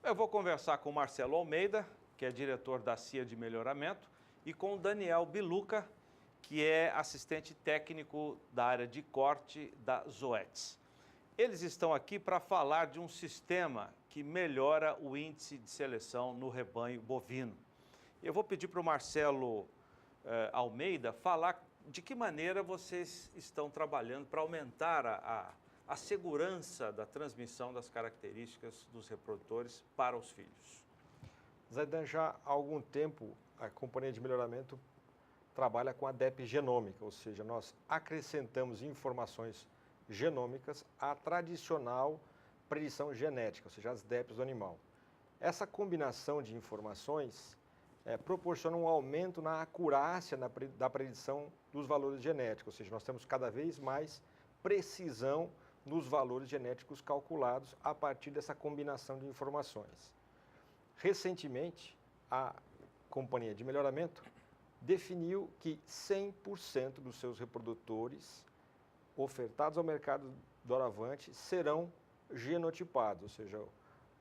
Eu vou conversar com o Marcelo Almeida, que é diretor da CIA de Melhoramento, e com o Daniel Biluca, que é assistente técnico da área de corte da Zoetis. Eles estão aqui para falar de um sistema que melhora o índice de seleção no rebanho bovino. Eu vou pedir para o Marcelo Almeida falar de que maneira vocês estão trabalhando para aumentar a segurança da transmissão das características dos reprodutores para os filhos. Zaidan, já há algum tempo a Companhia de Melhoramento trabalha com a DEP genômica, ou seja, nós acrescentamos informações genômicas à tradicional predição genética, ou seja, as DEPs do animal. Essa combinação de informações proporciona um aumento na acurácia da predição dos valores genéticos, ou seja, nós temos cada vez mais precisão nos valores genéticos calculados a partir dessa combinação de informações. Recentemente, a Companhia de Melhoramento definiu que 100% dos seus reprodutores ofertados ao mercado doravante serão genotipados, ou seja,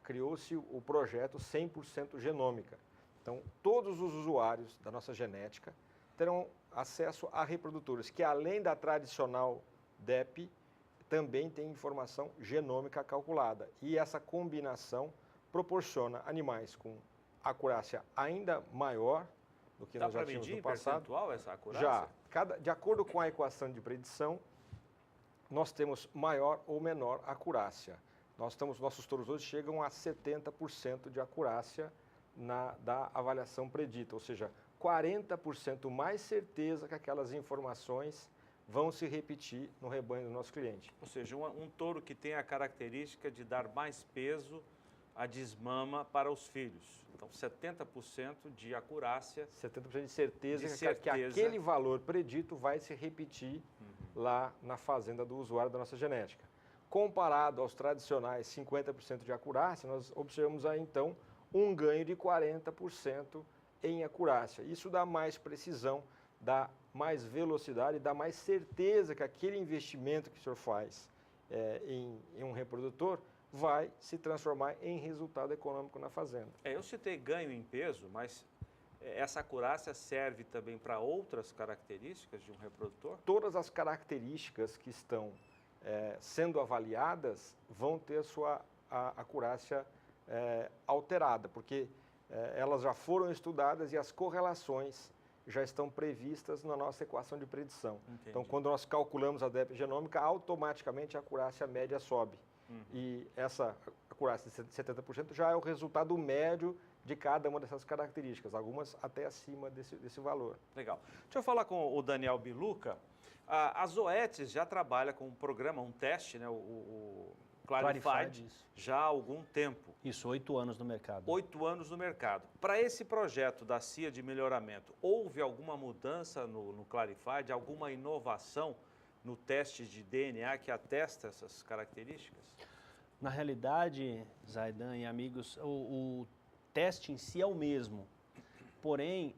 criou-se o projeto 100% genômica. Então, todos os usuários da nossa genética terão acesso a reprodutores que, além da tradicional DEP, também têm informação genômica calculada. E essa combinação proporciona animais com acurácia ainda maior do que nós já tínhamos no passado. Percentual essa acurácia? Já. De acordo com a equação de predição, nós temos maior ou menor acurácia. Nossos touros hoje chegam a 70% de acurácia da avaliação predita, ou seja, 40% mais certeza que aquelas informações vão se repetir no rebanho do nosso cliente. Ou seja, um touro que tem a característica de dar mais peso à desmama para os filhos. Então, 70% de acurácia. 70% de certeza que aquele valor predito vai se repetir lá na fazenda do usuário da nossa genética. Comparado aos tradicionais 50% de acurácia, nós observamos aí, então, um ganho de 40% em acurácia. Isso dá mais precisão, dá mais velocidade, dá mais certeza que aquele investimento que o senhor faz em um reprodutor vai se transformar em resultado econômico na fazenda. Eu citei ganho em peso, mas essa acurácia serve também para outras características de um reprodutor? Todas as características que estão sendo avaliadas vão ter sua acurácia alterada, porque elas já foram estudadas e as correlações já estão previstas na nossa equação de predição. Entendi. Então, quando nós calculamos a DEP genômica, automaticamente a acurácia média sobe. E essa acurácia de 70% já é o resultado médio de cada uma dessas características, algumas até acima desse valor. Legal. Deixa eu falar com o Daniel Biluca. A Zoetis já trabalha com um programa, um teste, né, o Clarified, já há algum tempo. Isso, 8 anos no mercado. 8 anos no mercado. Para esse projeto da CIA de melhoramento, houve alguma mudança no Clarified, alguma inovação no teste de DNA que atesta essas características? Na realidade, Zaidan e amigos, o teste em si é o mesmo. Porém,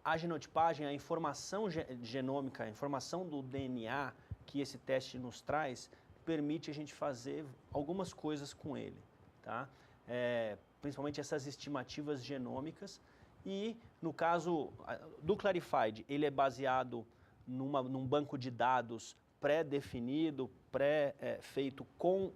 a genotipagem, a informação genômica, a informação do DNA que esse teste nos traz, permite a gente fazer algumas coisas com ele, tá? Principalmente essas estimativas genômicas. E no caso do Clarified, ele é baseado num banco de dados pré-definido, feito com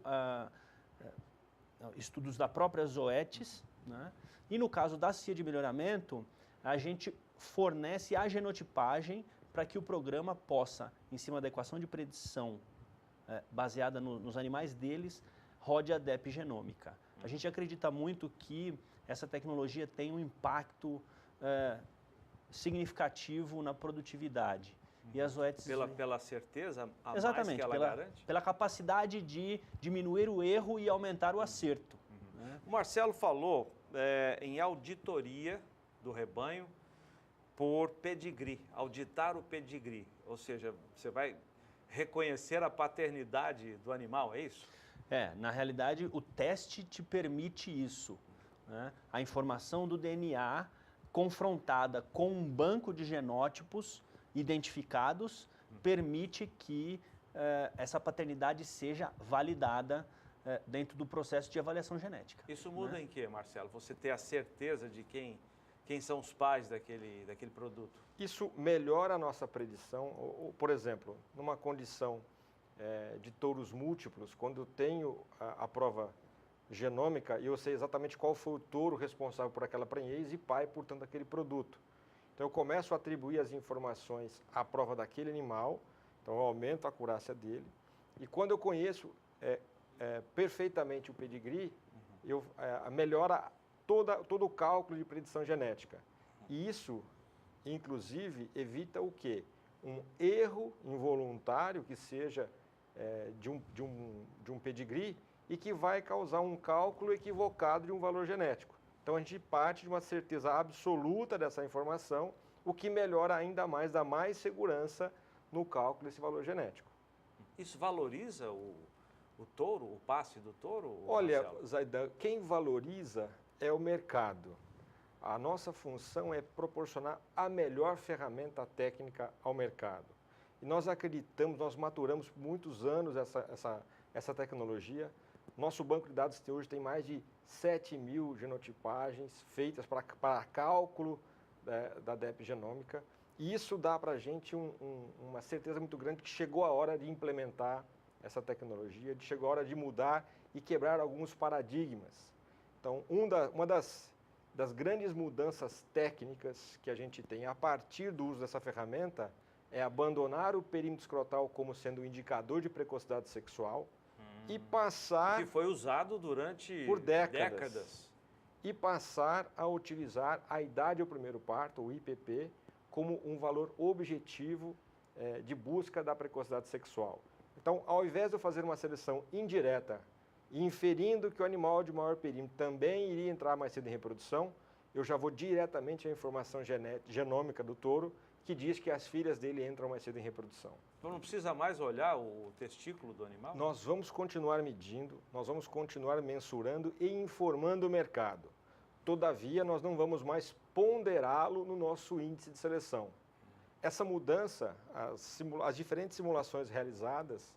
estudos da própria Zoetis, né? E no caso da CIA de melhoramento, a gente fornece a genotipagem para que o programa possa, em cima da equação de predição baseada nos animais deles, rode a DEP genômica. A gente acredita muito que essa tecnologia tem um impacto significativo na produtividade. E a Zoetis... Pela certeza a exatamente, mais que ela garante? Pela capacidade de diminuir o erro e aumentar o acerto. Né? O Marcelo falou em auditoria do rebanho por pedigree, auditar o pedigree. Ou seja, você vai reconhecer a paternidade do animal, é isso? Na realidade, o teste te permite isso. Né? A informação do DNA confrontada com um banco de genótipos identificados permite que essa paternidade seja validada dentro do processo de avaliação genética. Isso muda em quê, Marcelo? Você ter a certeza de quem são os pais daquele produto? Isso melhora a nossa predição. Por exemplo, numa condição de touros múltiplos, quando eu tenho a prova genômica e eu sei exatamente qual foi o touro responsável por aquela prenhez e pai, portanto, daquele produto. Então, eu começo a atribuir as informações à prova daquele animal, então eu aumento a acurácia dele. E quando eu conheço perfeitamente o pedigree, melhora todo o cálculo de predição genética. E isso, inclusive, evita o quê? Um erro involuntário que seja de um pedigree e que vai causar um cálculo equivocado de um valor genético. Então, a gente parte de uma certeza absoluta dessa informação, o que melhora ainda mais, dá mais segurança no cálculo desse valor genético. Isso valoriza o touro, o passe do touro? Olha, Marcelo? Zaidan, quem valoriza é o mercado. A nossa função é proporcionar a melhor ferramenta técnica ao mercado. E nós acreditamos, nós maturamos por muitos anos essa tecnologia. Nosso banco de dados hoje tem mais de 7.000 genotipagens feitas para cálculo da DEP genômica. E isso dá para a gente uma certeza muito grande que chegou a hora de implementar essa tecnologia, chegou a hora de mudar e quebrar alguns paradigmas. Então, uma das grandes mudanças técnicas que a gente tem a partir do uso dessa ferramenta é abandonar o perímetro escrotal como sendo um indicador de precocidade sexual e passar... Que foi usado durante por décadas. E passar a utilizar a idade ao primeiro parto, o IPP, como um valor objetivo de busca da precocidade sexual. Então, ao invés de eu fazer uma seleção indireta, inferindo que o animal de maior perímetro também iria entrar mais cedo em reprodução, eu já vou diretamente à informação genômica do touro, que diz que as filhas dele entram mais cedo em reprodução. Então não precisa mais olhar o testículo do animal? Nós vamos continuar medindo, nós vamos continuar mensurando e informando o mercado. Todavia, nós não vamos mais ponderá-lo no nosso índice de seleção. Essa mudança, as diferentes simulações realizadas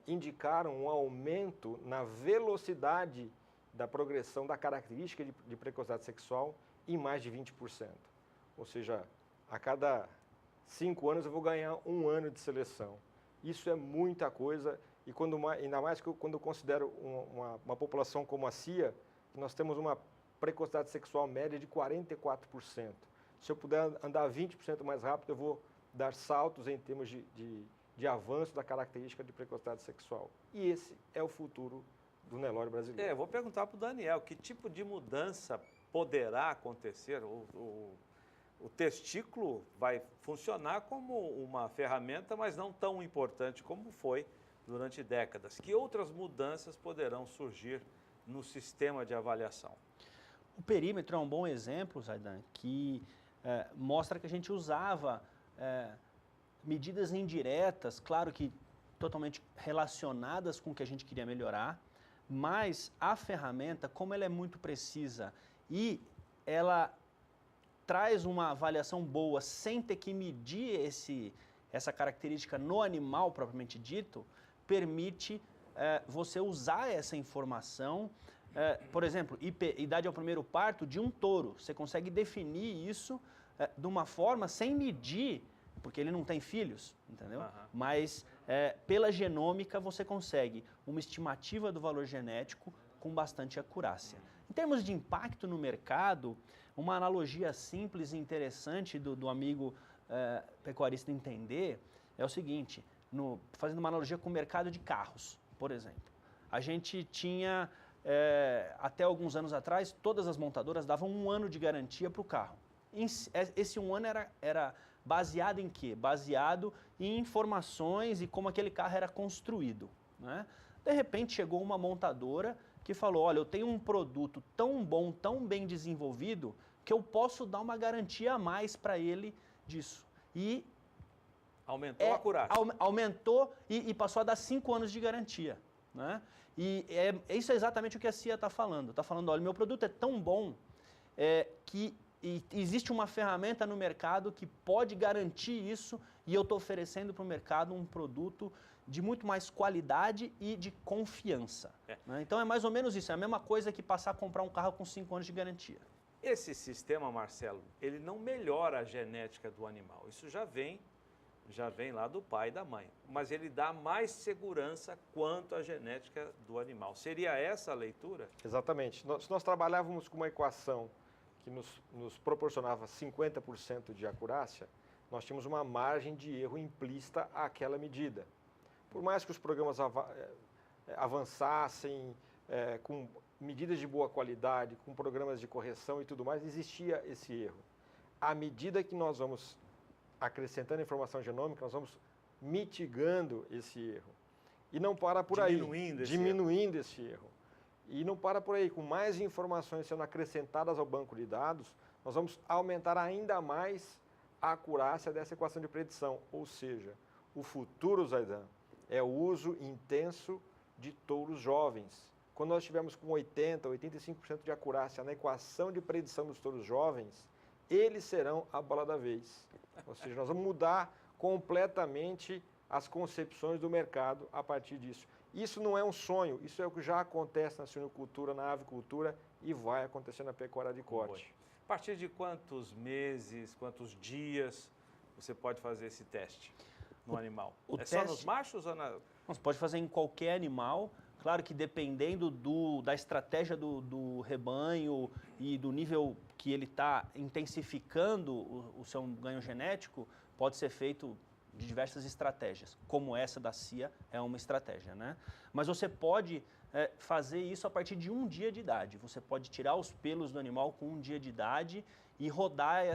indicaram um aumento na velocidade da progressão da característica de precocidade sexual em mais de 20%. Ou seja, a cada 5 anos eu vou ganhar 1 ano de seleção. Isso é muita coisa e ainda mais quando eu considero uma população como a CIA, nós temos uma precocidade sexual média de 44%. Se eu puder andar 20% mais rápido, eu vou dar saltos em termos de avanço da característica de precocidade sexual. E esse é o futuro do Nelore brasileiro. Eu vou perguntar para o Daniel, que tipo de mudança poderá acontecer? O testículo vai funcionar como uma ferramenta, mas não tão importante como foi durante décadas. Que outras mudanças poderão surgir no sistema de avaliação? O perímetro é um bom exemplo, Zaidan, que mostra que a gente usava medidas indiretas, claro que totalmente relacionadas com o que a gente queria melhorar, mas a ferramenta, como ela é muito precisa e ela traz uma avaliação boa sem ter que medir essa característica no animal propriamente dito, permite você usar essa informação. Por exemplo, idade ao primeiro parto de um touro. Você consegue definir isso de uma forma sem medir, porque ele não tem filhos, entendeu? Mas pela genômica você consegue uma estimativa do valor genético com bastante acurácia. Em termos de impacto no mercado, uma analogia simples e interessante do amigo pecuarista entender é o seguinte, fazendo uma analogia com o mercado de carros, por exemplo. A gente tinha, até alguns anos atrás, todas as montadoras davam 1 ano de garantia para o carro. Esse 1 ano era baseado em quê? Baseado em informações e como aquele carro era construído, né? De repente chegou uma montadora que falou, olha, eu tenho um produto tão bom, tão bem desenvolvido, que eu posso dar uma garantia a mais para ele disso. E aumentou a acurácia. Aumentou e passou a dar 5 anos de garantia, né? E isso é exatamente o que a CIA está falando. Está falando, olha, meu produto é tão bom que existe uma ferramenta no mercado que pode garantir isso e eu estou oferecendo para o mercado um produto de muito mais qualidade e de confiança. Né? Então é mais ou menos isso, é a mesma coisa que passar a comprar um carro com 5 anos de garantia. Esse sistema, Marcelo, ele não melhora a genética do animal. Isso já vem lá do pai e da mãe. Mas ele dá mais segurança quanto à genética do animal. Seria essa a leitura? Exatamente. Se nós trabalhávamos com uma equação que nos proporcionava 50% de acurácia, nós tínhamos uma margem de erro implícita àquela medida. Por mais que os programas avançassem com medidas de boa qualidade, com programas de correção e tudo mais, existia esse erro. À medida que nós vamos acrescentando informação genômica, nós vamos mitigando esse erro. E não para por aí. Diminuindo esse erro. E não para por aí. Com mais informações sendo acrescentadas ao banco de dados, nós vamos aumentar ainda mais a acurácia dessa equação de predição. Ou seja, o futuro, Zaidan, é o uso intenso de touros jovens. Quando nós estivermos com 80%, 85% de acurácia na equação de predição dos touros jovens, eles serão a bola da vez. Ou seja, nós vamos mudar completamente as concepções do mercado a partir disso. Isso não é um sonho, isso é o que já acontece na suinocultura, na avicultura e vai acontecer na pecuária de corte. A partir de quantos meses, quantos dias você pode fazer esse teste no animal? Só nos machos ou na... Você pode fazer em qualquer animal. Claro que dependendo da estratégia do rebanho e do nível que ele está intensificando o seu ganho genético, pode ser feito de diversas estratégias, como essa da CIA é uma estratégia, né? Mas você pode fazer isso a partir de 1 dia de idade. Você pode tirar os pelos do animal com 1 dia de idade e rodar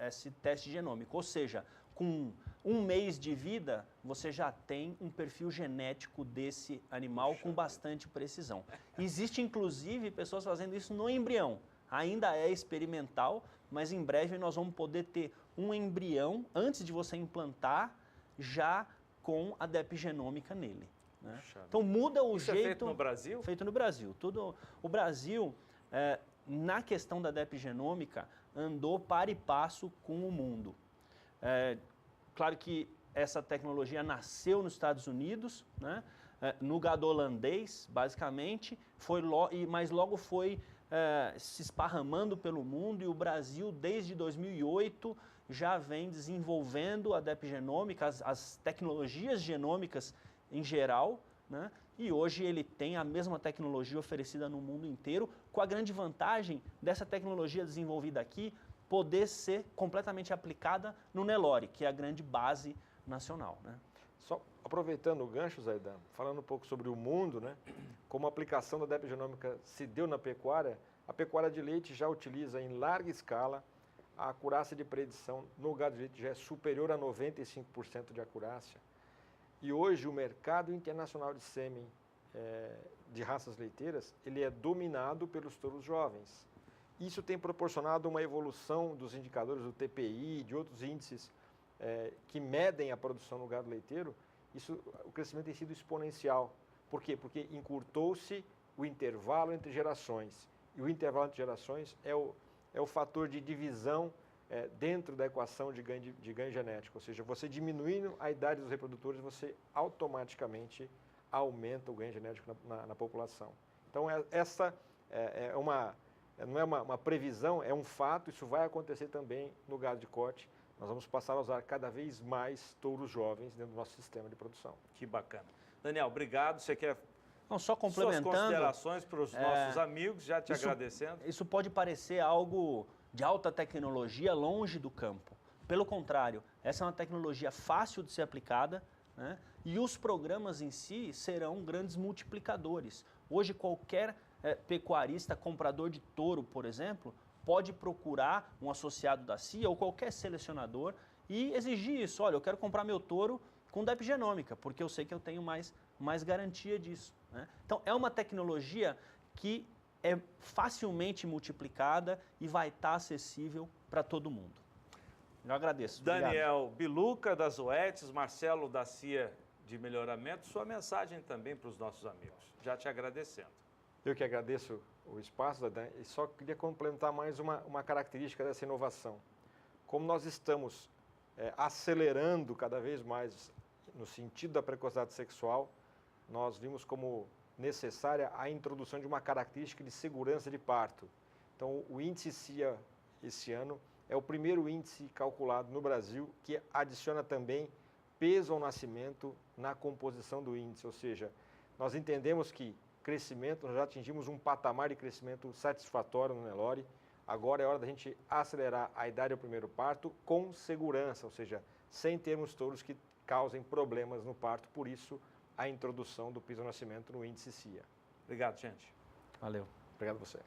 esse teste genômico, ou seja, com 1 mês de vida, você já tem um perfil genético desse animal com bastante precisão. Existe, inclusive, pessoas fazendo isso no embrião. Ainda é experimental, mas em breve nós vamos poder ter um embrião, antes de você implantar, já com a DEP genômica nele. Né? Então muda o jeito... Isso é feito no Brasil? Feito no Brasil. O Brasil, na questão da DEP genômica, andou par e passo com o mundo. Claro que essa tecnologia nasceu nos Estados Unidos, né? No gado holandês, basicamente, mas logo foi se esparramando pelo mundo, e o Brasil, desde 2008, já vem desenvolvendo a DEP genômica, as tecnologias genômicas em geral, né? E hoje ele tem a mesma tecnologia oferecida no mundo inteiro, com a grande vantagem dessa tecnologia desenvolvida aqui poder ser completamente aplicada no Nelore, que é a grande base nacional, né? Só aproveitando o gancho, Zaidan, falando um pouco sobre o mundo, né? Como a aplicação da DEP genômica se deu na pecuária, a pecuária de leite já utiliza em larga escala a acurácia de predição no gado de leite já é superior a 95% de acurácia. E hoje o mercado internacional de sêmen de raças leiteiras, ele é dominado pelos touros jovens. Isso tem proporcionado uma evolução dos indicadores do TPI, de outros índices que medem a produção no gado leiteiro. O crescimento tem sido exponencial. Por quê? Porque encurtou-se o intervalo entre gerações. E o intervalo entre gerações é o fator de divisão dentro da equação de ganho genético. Ou seja, você diminuindo a idade dos reprodutores, você automaticamente aumenta o ganho genético na população. Então, essa não é uma previsão, é um fato, isso vai acontecer também no gado de corte. Nós vamos passar a usar cada vez mais touros jovens dentro do nosso sistema de produção. Que bacana. Daniel, obrigado. Você quer só complementando, suas considerações para os nossos amigos, já te agradecendo? Isso pode parecer algo de alta tecnologia longe do campo. Pelo contrário, essa é uma tecnologia fácil de ser aplicada, né? E os programas em si serão grandes multiplicadores. Hoje qualquer pecuarista, comprador de touro, por exemplo, pode procurar um associado da CIA ou qualquer selecionador e exigir isso. Olha, eu quero comprar meu touro com DEP genômica, porque eu sei que eu tenho mais garantia disso, né? Então, é uma tecnologia que é facilmente multiplicada e vai estar acessível para todo mundo. Eu agradeço. Daniel Obrigado. Biluca, da Zoetis, Marcelo, da CIA de Melhoramento, sua mensagem também para os nossos amigos. Já te agradecendo. Eu que agradeço o espaço, Zaidan, e só queria complementar mais uma característica dessa inovação. Como nós estamos acelerando cada vez mais no sentido da precocidade sexual, nós vimos como necessária a introdução de uma característica de segurança de parto. Então, o índice CIA esse ano é o primeiro índice calculado no Brasil que adiciona também peso ao nascimento na composição do índice, ou seja, nós entendemos que crescimento, nós já atingimos um patamar de crescimento satisfatório no Nelore, agora é hora da gente acelerar a idade ao primeiro parto com segurança, ou seja, sem termos touros que causem problemas no parto, por isso a introdução do piso ao nascimento no índice CIA. Obrigado, gente. Valeu. Obrigado a você.